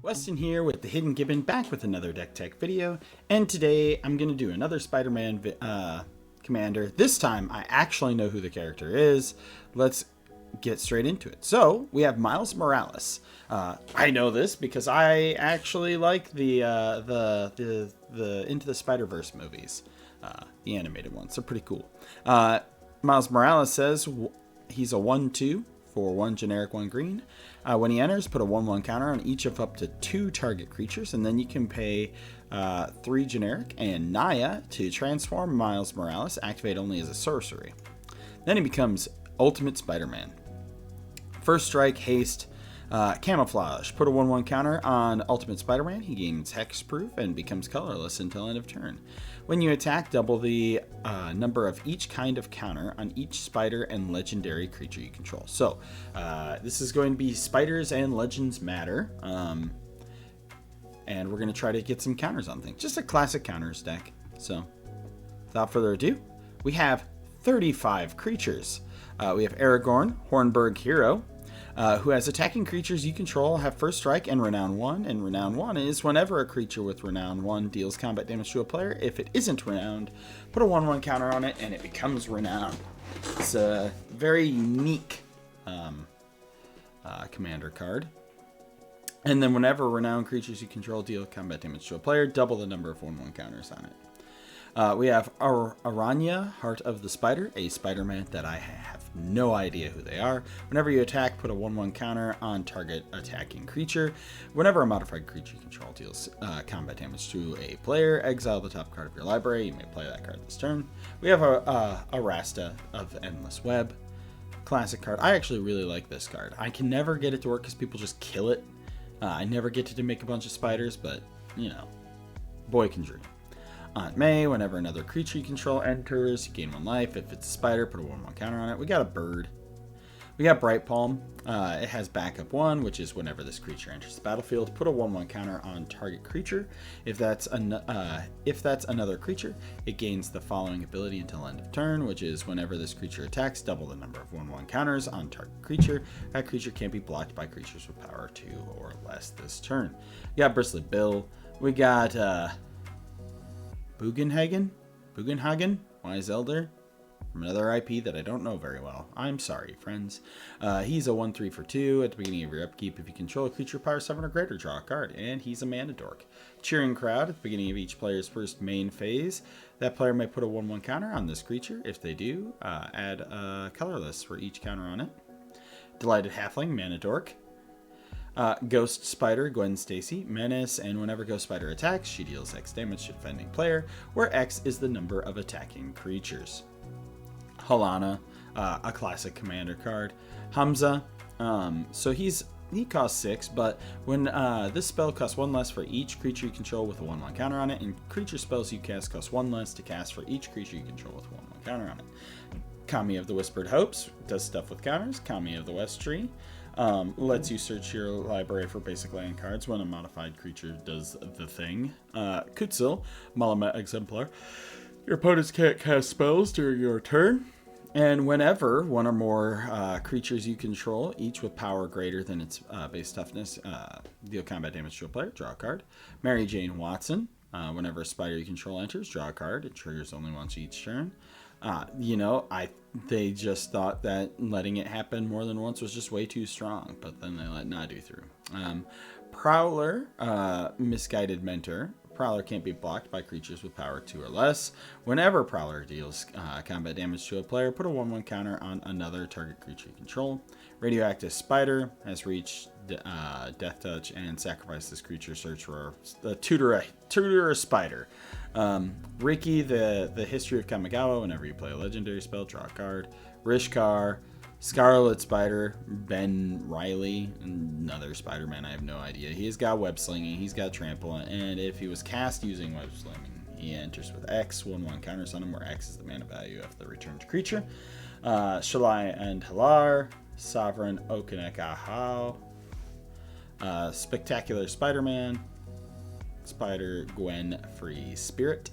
Weston here with the Hidden Gibbon, back with another deck tech video, and today I'm going to do another Spider-Man commander. This time I actually know who the character is. Let's get straight into it. So we have Miles Morales. I know this because I actually like the Into the Spider-Verse movies, the animated ones. They're pretty cool. Miles Morales says he's a 1/2 for 1 generic, 1 green. When he enters, put a 1/1 counter on each of up to 2 target creatures, and then you can pay 3 generic and Naya to transform Miles Morales, activate only as a sorcery. Then he becomes Ultimate Spider-Man. First strike, haste, camouflage. Put a 1/1 counter on Ultimate Spider-Man. He gains hexproof and becomes colorless until end of turn. When you attack, double the number of each kind of counter on each spider and legendary creature you control. So this is going to be spiders and legends matter. And we're going to try to get some counters on things. Just a classic counters deck. So without further ado, we have 35 creatures. We have Aragorn, Hornburg Hero, who has attacking creatures you control have first strike and renown 1. And renown 1 is whenever a creature with renown 1 deals combat damage to a player. If it isn't renowned, put a 1/1 counter on it and it becomes renowned. It's a very unique commander card. And then whenever renowned creatures you control deal combat damage to a player, double the number of 1/1 counters on it. We have Aranya, Heart of the Spider, a Spider-Man that I have no idea who they are. Whenever you attack, put a 1/1 counter on target attacking creature. Whenever a modified creature you control deals combat damage to a player, exile the top card of your library. You may play that card this turn. We have a Rasta of Endless Web. Classic card. I actually really like this card. I can never get it to work because people just kill it. I never get to make a bunch of spiders, but, you know, boy can dream. Aunt May, whenever another creature you control enters, you gain 1 life. If it's a spider, put a 1/1 counter on it. We got a bird. We got Bright Palm. It has backup 1, which is whenever this creature enters the battlefield, put a 1/1 counter on target creature. If that's another creature, it gains the following ability until end of turn, which is whenever this creature attacks, double the number of 1/1 counters on target creature. That creature can't be blocked by creatures with power 2 or less this turn. We got Bristly Bill. We got Bugenhagen, Wise Elder, from another IP that I don't know very well. I'm sorry, friends. He's a 1/3 for 2. At the beginning of your upkeep, if you control a creature power 7 or greater, draw a card. And he's a mana dork. Cheering Crowd. At the beginning of each player's first main phase, that player may put a 1/1 counter on this creature. If they do, add colorless for each counter on it. Delighted Halfling, mana dork. Ghost Spider, Gwen Stacy, Menace, and whenever Ghost Spider attacks, she deals X damage to defending player, where X is the number of attacking creatures. Halana, a classic commander card. Hamza, so he costs 6, but when this spell costs 1 less for each creature you control with a 1/1 counter on it, and creature spells you cast cost 1 less to cast for each creature you control with a 1/1 counter on it. Kami of the Whispered Hopes does stuff with counters. Kami of the West Tree lets you search your library for basic land cards when a modified creature does the thing. Kutsil, Malamet Exemplar. Your opponents can't cast spells during your turn. And whenever one or more creatures you control, each with power greater than its base toughness, deal combat damage to a player, draw a card. Mary Jane Watson. Whenever a spider you control enters, draw a card. It triggers only once each turn. They just thought that letting it happen more than once was just way too strong, but then they let Nadu through. Prowler, Misguided Mentor. Prowler can't be blocked by creatures with power 2 or less. Whenever Prowler deals combat damage to a player, put a 1/1 counter on another target creature you control. Radioactive Spider has reached Death Touch and sacrifice this creature. Search for the tutor a spider. Riki, the History of Kamigawa. Whenever you play a legendary spell, draw a card. Rishkar, Scarlet Spider, Ben Riley, another Spider-Man, I have no idea. He's got web slinging, he's got trample, and if he was cast using web slinging, he enters with X, 1/1 counters on him, where X is the mana value of the returned creature. Shalai and Halar, Sovereign Okanekahao, Spectacular Spider-Man, Spider Gwen Free Spirit.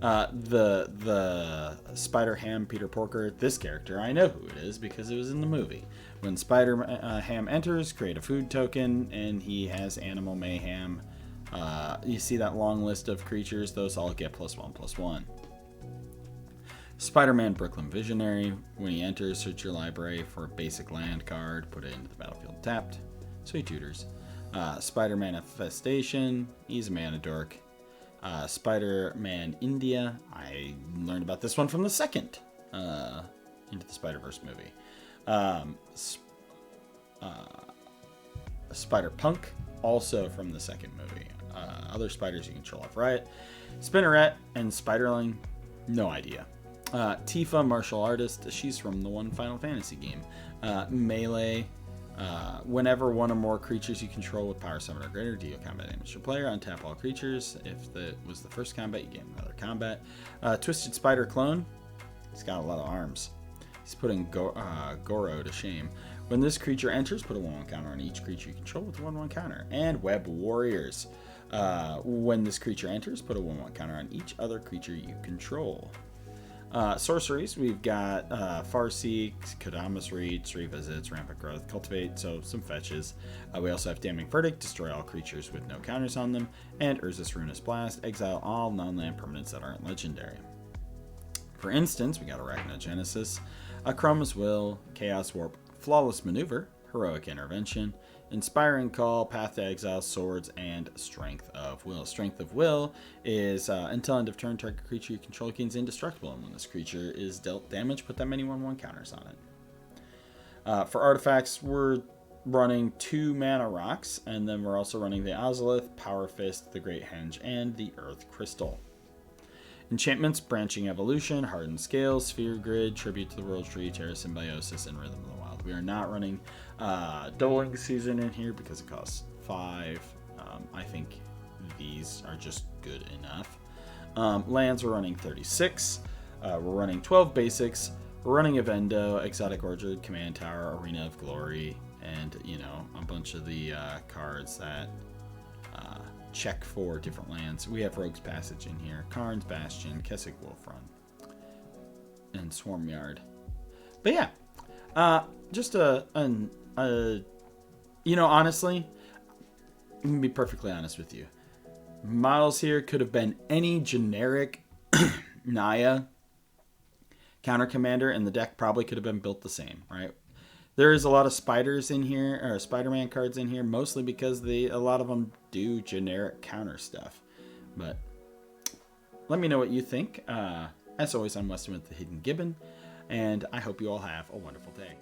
The Spider-Ham Peter Porker, this character, I know who it is because it was in the movie. When Spider-Ham enters, create a food token, and he has Animal Mayhem. You see that long list of creatures, those all get +1/+1. Spider-Man Brooklyn Visionary, when he enters, search your library for a basic land card, put it into the battlefield tapped, so he tutors. Spider-Man Infestation, he's a mana dork. Spider-Man India, I learned about this one from the second Into the Spider-Verse movie. Spider-Punk, also from the second movie. Other spiders you control off Riot. Spinneret and Spiderling, no idea. Tifa, martial artist, she's from the one Final Fantasy game. Melee, whenever one or more creatures you control with power 7 or greater deal combat damage to player, untap all creatures. If that was the first combat, you gain another combat. Twisted Spider clone, he's got a lot of arms. He's putting Goro to shame. When this creature enters, put a 1/1 counter on each creature you control with a 1/1 counter. And Web Warriors, when this creature enters, put a 1/1 counter on each other creature you control. Sorceries, we've got Farseek, Kadamas Reach, Revisits, Rampant Growth, Cultivate, so some fetches. We also have Damning Verdict, destroy all creatures with no counters on them, and Urza's Ruinous Blast, exile all non-land permanents that aren't legendary. For instance, we got Arachnogenesis, Chroma's Will, Chaos Warp, Flawless Maneuver, Heroic Intervention, Inspiring Call, Path to Exile, Swords, and Strength of Will. Strength of Will is until end of turn, target creature you control gains indestructible, and when this creature is dealt damage, put that many 1/1 counters on it. For artifacts, we're running 2 mana rocks, and then we're also running the Ozolith, Power Fist, the Great Henge, and the Earth Crystal. Enchantments, Branching Evolution, Hardened Scales, Sphere Grid, Tribute to the World Tree, Terra Symbiosis, and Rhythm of the Wild. We are not running Dueling Season in here because it costs 5. I think these are just good enough. Lands, we're running 36. We're running 12 basics. We're running Evendo, Exotic Orchard, Command Tower, Arena of Glory, and, you know, a bunch of the cards that check for different lands. We have Rogue's Passage in here, Karn's Bastion, Kessig Wolfrun, and Swarmyard. But yeah, just you know, honestly, I'm gonna be perfectly honest with you. Models here could have been any generic Naya counter commander, and the deck probably could have been built the same, right? There is a lot of spiders in here, or Spider-Man cards in here, mostly because a lot of them do generic counter stuff. But let me know what you think. As always, I'm Weston with the Hidden Gibbon, and I hope you all have a wonderful day.